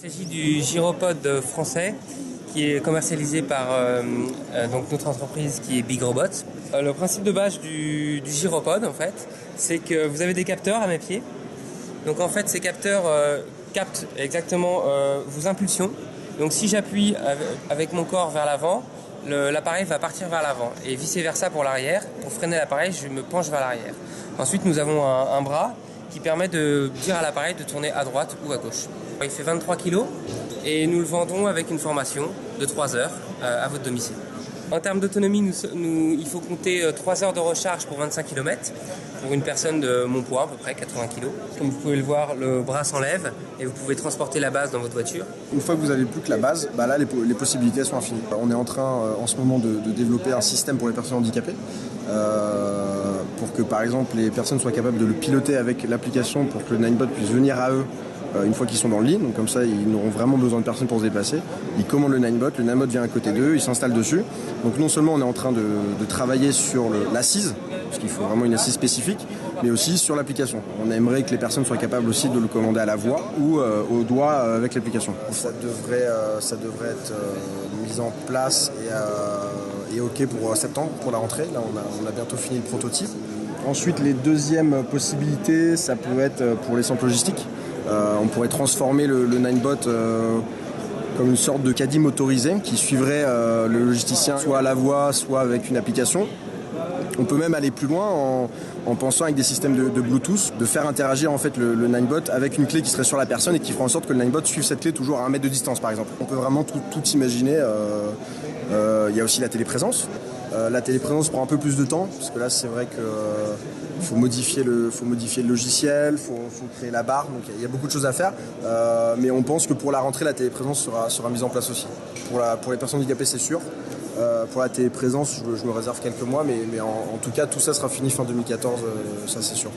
Il s'agit du gyropode français qui est commercialisé par donc notre entreprise qui est Big Robots. Le principe de base du gyropode, en fait, c'est que vous avez des capteurs à mes pieds. Donc en fait, ces capteurs captent exactement vos impulsions. Donc si j'appuie avec mon corps vers l'avant, l'appareil va partir vers l'avant et vice versa pour l'arrière. Pour freiner l'appareil, je me penche vers l'arrière. Ensuite, nous avons un bras qui permet de dire à l'appareil de tourner à droite ou à gauche. Il fait 23 kg et nous le vendons avec une formation de 3 heures à votre domicile. En termes d'autonomie, il faut compter 3 heures de recharge pour 25 km pour une personne de mon poids, à peu près 80 kg. Comme vous pouvez le voir, le bras s'enlève et vous pouvez transporter la base dans votre voiture. Une fois que vous avez plus que la base, là les possibilités sont infinies. On est en train en ce moment de développer un système pour les personnes handicapées pour que par exemple les personnes soient capables de le piloter avec l'application pour que le Ninebot puisse venir à eux une fois qu'ils sont dans le lit, donc comme ça ils n'auront vraiment besoin de personne pour se déplacer. Ils commandent le Ninebot vient à côté d'eux, ils s'installent dessus. Donc non seulement on est en train de travailler sur l'assise, parce qu'il faut vraiment une assise spécifique, mais aussi sur l'application. On aimerait que les personnes soient capables aussi de le commander à la voix ou au doigt avec l'application. Ça devrait être mis en place et OK pour septembre, pour la rentrée. Là on a bientôt fini le prototype. Ensuite les deuxièmes possibilités, ça peut être pour les centres logistiques. On pourrait transformer le Ninebot comme une sorte de caddie motorisé qui suivrait le logisticien soit à la voix, soit avec une application. On peut même aller plus loin en pensant avec des systèmes de Bluetooth, de faire interagir en fait le Ninebot avec une clé qui serait sur la personne et qui fera en sorte que le Ninebot suive cette clé toujours à 1 mètre de distance par exemple. On peut vraiment tout imaginer. Il y a aussi la téléprésence. La téléprésence prend un peu plus de temps parce que là c'est vrai que faut modifier le logiciel, faut créer la barre, donc il y a beaucoup de choses à faire. Mais on pense que pour la rentrée, la téléprésence sera mise en place aussi. Pour les personnes handicapées, c'est sûr. Pour la téléprésence, je me réserve quelques mois, mais en tout cas, tout ça sera fini fin 2014, ça c'est sûr.